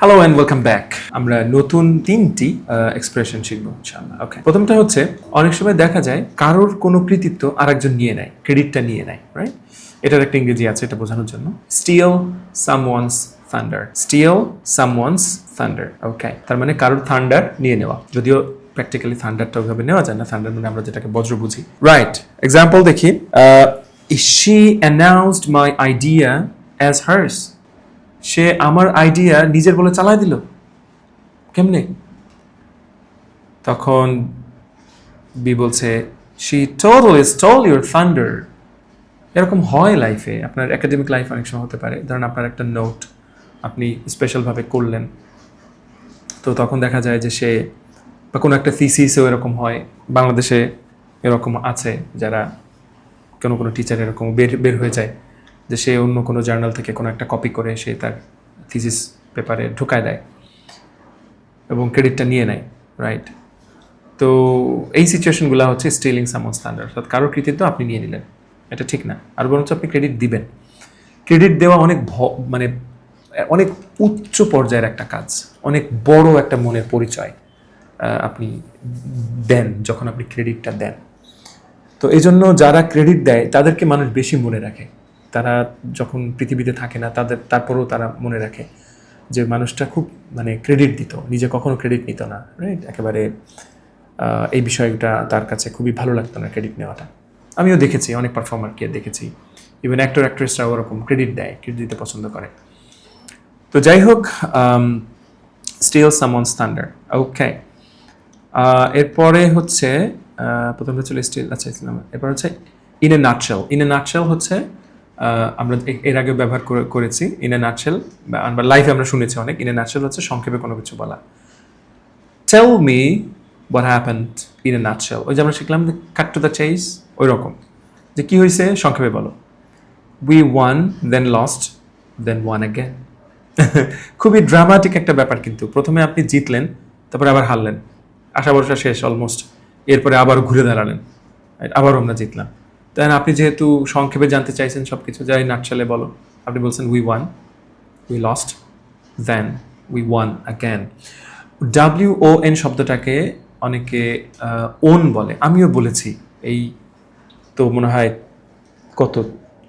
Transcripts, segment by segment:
Hello and welcome back. আমরা নতুন তিনটি এক্সপ্রেশন শিখবো ইনশাআল্লাহ। ওকে, প্রথমটা হচ্ছে অনেক সময় দেখা যায় কারোর কোনো কৃতিত্ব আরেকজন নিয়ে নেয়, ক্রেডিটটা নিয়ে নেয়, রাইট? এটার একটা ইংরেজি আছে এটা বোঝানোর জন্য, still someone's thunder. Still someone's thunder. Okay, তার মানে কারোর থান্ডার নিয়ে নেওয়া, যদিও প্র্যাকটিক্যালি থান্ডারটা ওইভাবে নেওয়া যায় না। থান্ডার মানে আমরা যেটাকে বজ্র বুঝি, রাইট? এক্সাম্পল দেখি, she announced my idea as hers. সে আমার আইডিয়া নিজের বলে চালায় দিল। কেমনে? তখন বি বলছে, she totally stole your thunder. এরকম হয় লাইফে, আপনার একাডেমিক লাইফ অনেক সময় হতে পারে। ধরেন আপনার একটা নোট আপনি স্পেশালভাবে করলেন, তো তখন দেখা যায় যে সে বা কোনো একটা থিসিসও এরকম হয়। বাংলাদেশে এরকম আছে যারা কোনো টিচার এরকম বের হয়ে যায় যে সে অন্য কোনো জার্নাল থেকে কোনো একটা কপি করে সে তার থিসিস পেপারে ঢুকায় দেয় এবং ক্রেডিটটা নিয়ে নেয়, রাইট? তো এই সিচুয়েশনগুলো হচ্ছে স্টিলিং সামওয়ানস থান্ডার, অর্থাৎ কারোর কৃতিত্ব আপনি নিয়ে নিলেন, এটা ঠিক না। আর বরঞ্চ আপনি ক্রেডিট দিবেন। ক্রেডিট দেওয়া অনেক মানে অনেক উচ্চ পর্যায়ের একটা কাজ, অনেক বড় একটা মনের পরিচয় আপনি দেন যখন আপনি ক্রেডিটটা দেন। তো এই জন্য যারা ক্রেডিট দেয় তাদেরকে মানুষ বেশি মনে রাখে। তারা যখন পৃথিবীতে থাকে না তারপরেও তারা মনে রাখে যে মানুষটা খুব মানে ক্রেডিট দিত, নিজে কখনো ক্রেডিট নিত না, রাইট? একেবারে এই বিষয়টা তার কাছে খুবই ভালো লাগতো না ক্রেডিট নেওয়াটা। আমিও দেখেছি অনেক পারফর্মারকে দেখেছি, ইভেন অ্যাক্টর অ্যাক্ট্রেসরাও ওরকম ক্রেডিট দেয়, ক্রেডিট দিতে পছন্দ করে। তো যাই হোক, স্টিল সামওয়ানস থান্ডার। ওকে, এরপরে হচ্ছে প্রথমটা ছিল স্টিল, আচ্ছা ইসলাম। এরপর হচ্ছে in a nutshell. In a nutshell হচ্ছে আমরা এর আগে ব্যবহার করেছি ইন এ নাটশেল, বা লাইফে আমরা শুনেছি অনেক। ইন এ নাটশেল হচ্ছে সংক্ষেপে কোনো কিছু বলা। Tell me what happened in a nutshell. ওই যে আমরা শিখলাম যে কাট টু দ্য চেস, ওই রকম যে কী হয়েছে সংক্ষেপে বলো। We won then lost then won again. খুবই ড্রামাটিক একটা ব্যাপার, কিন্তু প্রথমে আপনি জিতলেন, তারপরে আবার হারলেন, আশা ভরসা শেষ অলমোস্ট, এরপরে আবার ঘুরে দাঁড়ালেন, আবারও আমরা জিতলাম। তাই আপনি যেহেতু সংক্ষেপে জানতে চাইছেন সব কিছু, যাই নাটশালে বলো, আপনি বলছেন we won, we lost, then we won again. WON শব্দটাকে অনেকে ওন বলে, আমিও বলেছি। এই তো মনে হয় কত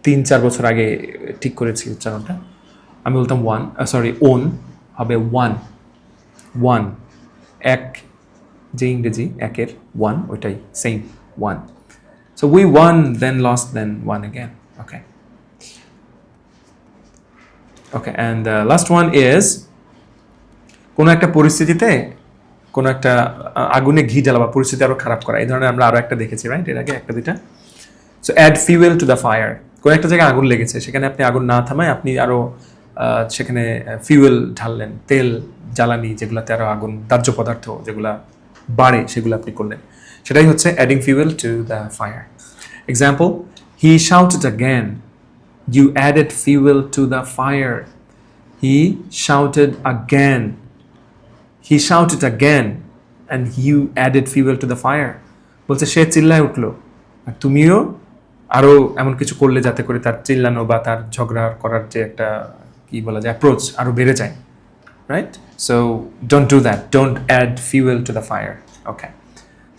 3-4 বছর আগে ঠিক করেছি উচ্চারণটা। আমি বলতাম ওয়ান, সরি ওন হবে ওয়ান, ওয়ান এক, যে ইংরেজি একের ওয়ান, ওইটাই same one. So we won then lost then won again. Okay okay, and last one is কোনো একটা পরিস্থিতিতে কোনো একটা আগুনে ঘি জ্বালা বা পরিস্থিতি আরও খারাপ করা। এই ধরনের আমরা আরও একটা দেখেছি, রাইট? এর আগে একটা দুইটা। So add fuel to the fire. কোনো একটা জায়গায় আগুন লেগেছে, সেখানে আপনি আগুন না থামায় আপনি আরও সেখানে ফিউয়েল ঢাললেন, তেল জ্বালানি, যেগুলোতে আরও আগুন, দাহ্য পদার্থ যেগুলা বাড়ে সেগুলো আপনি করলেন। সেটাই হচ্ছে adding fuel to the fire. Example, he shouted again, you added fuel to the fire. He shouted again, he shouted again and you added fuel to the fire. বলছে সে চিল্লায় উঠলো আর তুমিও আরও এমন কিছু করলে যাতে করে তার চিল্লানো বা তার ঝগড়া করার যে একটা কি বলা যায় অ্যাপ্রোচ আরও বেড়ে যায়, right? So don't do that, don't add fuel to the fire. Okay,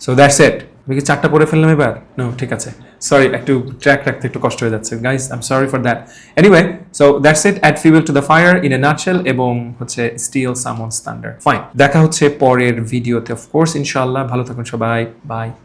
so that's it. আমি কি 4টা পড়ে ফেললাম এবার? নো, ঠিক আছে, সরি, একটু ট্র্যাক রাখতে একটু কষ্ট হয়ে যাচ্ছে guys, I am sorry for that. Anyway, so that's it, add fuel to the fire in a nutshell এবং হচ্ছে স্টিল সামওয়ানস থান্ডার। ফাইন, দেখা হচ্ছে পরের ভিডিওতে অফকোর্স ইনশাআল্লাহ। ভালো থাকুন সবাই, বাই।